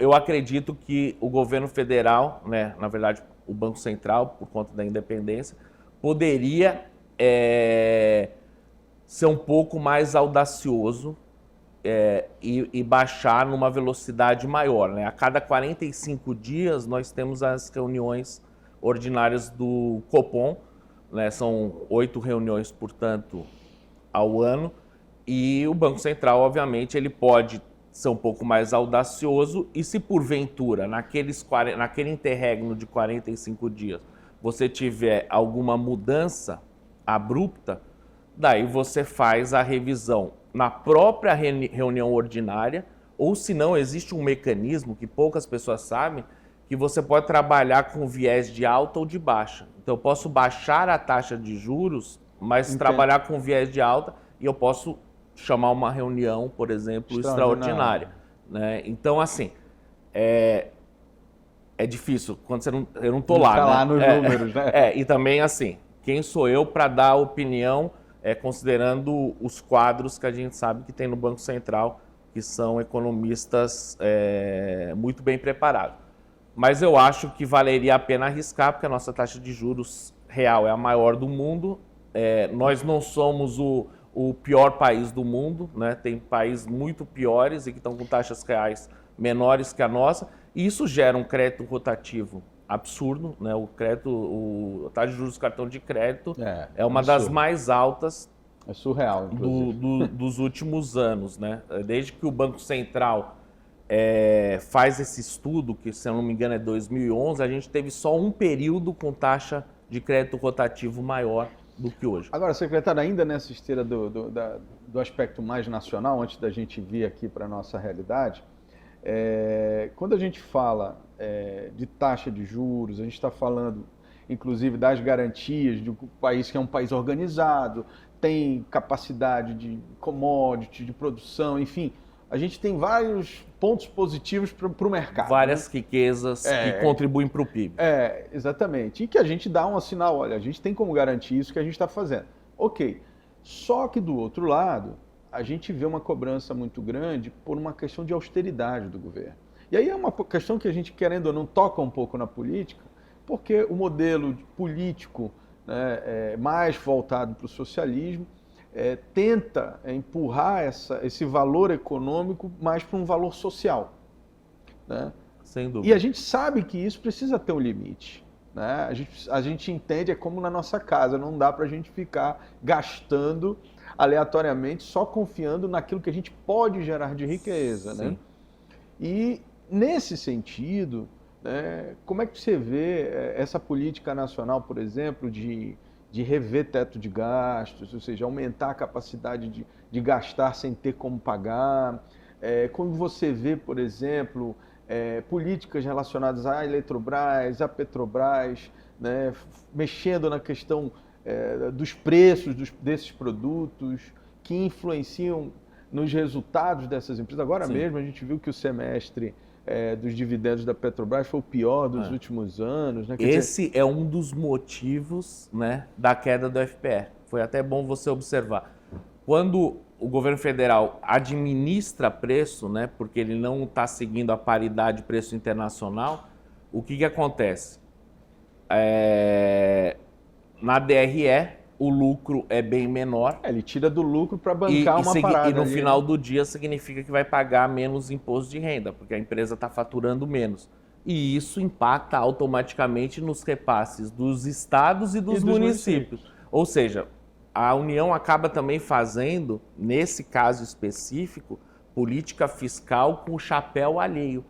eu acredito que o governo federal, né, na verdade o Banco Central, por conta da independência, poderia ser um pouco mais audacioso e baixar numa velocidade maior, né? A cada 45 dias nós temos as reuniões ordinárias do Copom, né? São 8 reuniões, portanto, ao ano, e o Banco Central, obviamente, ele pode ser um pouco mais audacioso e se porventura, naquele interregno de 45 dias, você tiver alguma mudança abrupta, daí você faz a revisão na própria reunião ordinária, ou se não, existe um mecanismo que poucas pessoas sabem, que você pode trabalhar com viés de alta ou de baixa. Então, eu posso baixar a taxa de juros, mas trabalhar com viés de alta, e eu posso chamar uma reunião, por exemplo, extraordinária. Né? Então, assim, é difícil, quando eu não estou lá. Tá lá né? nos números, né? E também, assim, quem sou eu para dar opinião, considerando os quadros que a gente sabe que tem no Banco Central, que são economistas muito bem preparados. Mas eu acho que valeria a pena arriscar, porque a nossa taxa de juros real é a maior do mundo. Nós não somos o pior país do mundo, né? Tem países muito piores e que estão com taxas reais menores que a nossa. E isso gera um crédito rotativo absurdo, né? A taxa de juros do cartão de crédito é uma das mais altas. É surreal, dos últimos anos, né? Desde que o Banco Central faz esse estudo, que se eu não me engano é 2011, a gente teve só um período com taxa de crédito rotativo maior do que hoje. Agora, secretário, ainda nessa esteira do aspecto mais nacional, antes da gente vir aqui para a nossa realidade, quando a gente fala de taxa de juros, a gente está falando, inclusive, das garantias de um país que é um país organizado, tem capacidade de commodity, de produção, enfim, a gente tem vários pontos positivos para o mercado. Várias riquezas que contribuem para o PIB. Exatamente. E que a gente dá um sinal, olha, a gente tem como garantir isso que a gente está fazendo. Ok. Só que do outro lado, a gente vê uma cobrança muito grande por uma questão de austeridade do governo. E aí é uma questão que a gente, querendo ou não, toca um pouco na política, porque o modelo político, né, mais voltado para o socialismo, tenta empurrar esse valor econômico mais para um valor social. Né? Sem dúvida. E a gente sabe que isso precisa ter um limite. Né? A gente entende, é como na nossa casa, não dá para a gente ficar gastando aleatoriamente, só confiando naquilo que a gente pode gerar de riqueza. Né? E, nesse sentido, como é que você vê essa política nacional, por exemplo, de rever teto de gastos, ou seja, aumentar a capacidade de gastar sem ter como pagar? Quando você vê, por exemplo, políticas relacionadas à Eletrobras, à Petrobras, né, mexendo na questão dos preços desses produtos, que influenciam nos resultados dessas empresas. Agora mesmo a gente viu que o semestre dos dividendos da Petrobras foi o pior dos últimos anos. Né? Esse é um dos motivos, né, da queda do FPE. Foi até bom você observar. Quando o governo federal administra preço, né, porque ele não está seguindo a paridade preço internacional, o que acontece? Na DRE, o lucro é bem menor. Ele tira do lucro para bancar uma parada. E no final do dia significa que vai pagar menos imposto de renda, porque a empresa está faturando menos. E isso impacta automaticamente nos repasses dos estados e dos municípios. Ou seja, a União acaba também fazendo, nesse caso específico, política fiscal com o chapéu alheio.